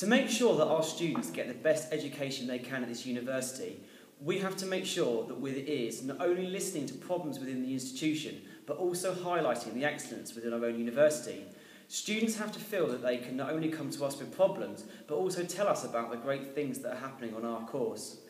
To make sure that our students get the best education they can at this university, we have to make sure that with ears not only listening to problems within the institution, but also highlighting the excellence within our own university. Students have to feel that they can not only come to us with problems, but also tell us about the great things that are happening on our course.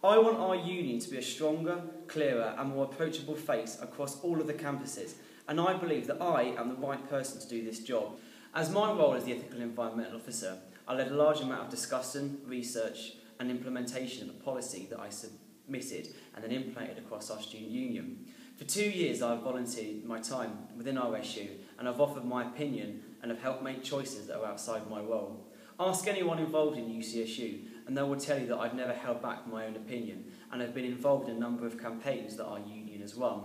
I want our union to be a stronger, clearer and more approachable face across all of the campuses, and I believe that I am the right person to do this job. As my role as the Ethical and Environmental Officer, I led a large amount of discussion, research and implementation of a policy that I submitted and then implemented across our student union. For 2 years I have volunteered my time within our SU and I've offered my opinion and have helped make choices that are outside my role. Ask anyone involved in UCSU and they will tell you that I've never held back my own opinion and have been involved in a number of campaigns that our union has run.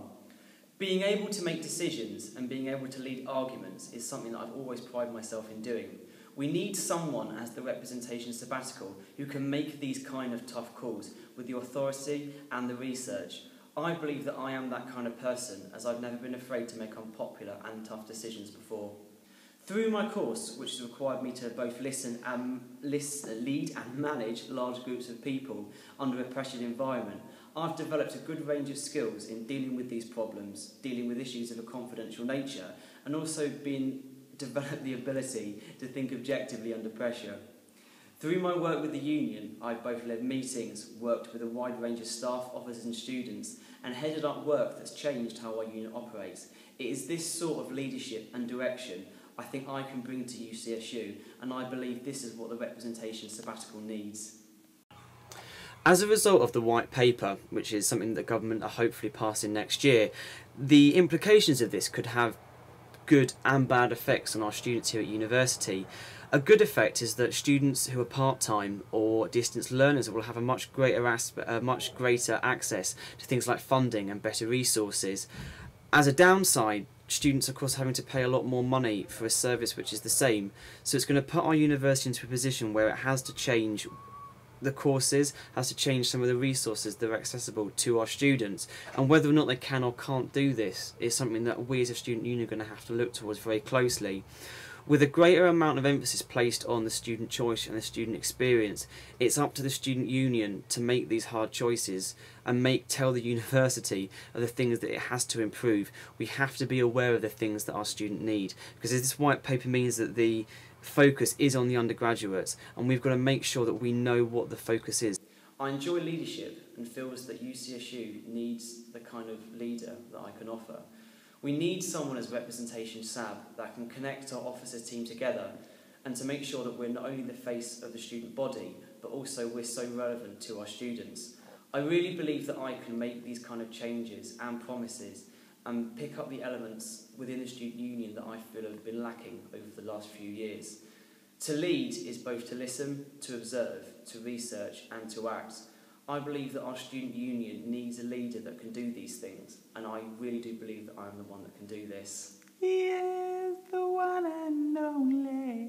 Being able to make decisions and being able to lead arguments is something that I've always prided myself in doing. We need someone as the Representation Sabbatical who can make these kind of tough calls with the authority and the research. I believe that I am that kind of person, as I've never been afraid to make unpopular and tough decisions before. Through my course, which has required me to both lead and manage large groups of people under a pressured environment, I've developed a good range of skills in dealing with these problems, dealing with issues of a confidential nature, and also developed the ability to think objectively under pressure. Through my work with the union, I've both led meetings, worked with a wide range of staff, officers and students, and headed up work that's changed how our union operates. It is this sort of leadership and direction I think I can bring to UCSU, and I believe this is what the Representation Sabbatical needs. As a result of the white paper, which is something that government are hopefully passing next year, the implications of this could have good and bad effects on our students here at university. A good effect is that students who are part-time or distance learners will have a much greater access to things like funding and better resources. As a downside, students of course having to pay a lot more money for a service which is the same, so it's going to put our university into a position where it has to change the courses, has to change some of the resources that are accessible to our students, and whether or not they can or can't do this is something that we as a student union are going to have to look towards very closely. With a greater amount of emphasis placed on the student choice and the student experience, it's up to the student union to make these hard choices and tell the university of the things that it has to improve. We have to be aware of the things that our students need, because this white paper means that the focus is on the undergraduates, and we've got to make sure that we know what the focus is. I enjoy leadership and feels that UCSU needs the kind of leader that I can offer. We need someone as Representation Sab that can connect our officers team together and to make sure that we're not only the face of the student body, but also we're so relevant to our students. I really believe that I can make these kind of changes and promises and pick up the elements within the student union that I feel have been lacking over the last few years. To lead is both to listen, to observe, to research and to act. I believe that our student union needs a leader that can do these things, and I really do believe that I am the one that can do this. Yes, the one and only.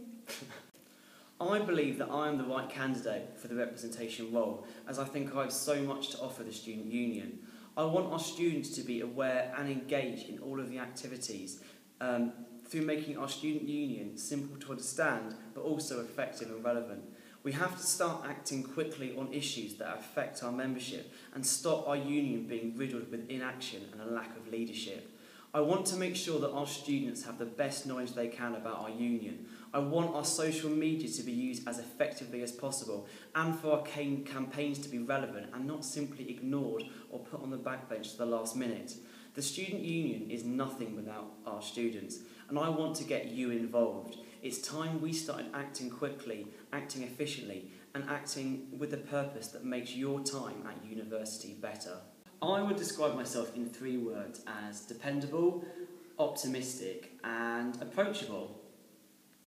I believe that I am the right candidate for the representation role, as I think I have so much to offer the student union. I want our students to be aware and engaged in all of the activities through making our student union simple to understand, but also effective and relevant. We have to start acting quickly on issues that affect our membership and stop our union being riddled with inaction and a lack of leadership. I want to make sure that our students have the best knowledge they can about our union. I want our social media to be used as effectively as possible and for our campaigns to be relevant and not simply ignored or put on the backbench to the last minute. The student union is nothing without our students, and I want to get you involved. It's time we started acting quickly, acting efficiently, and acting with a purpose that makes your time at university better. I would describe myself in 3 words as dependable, optimistic, and approachable.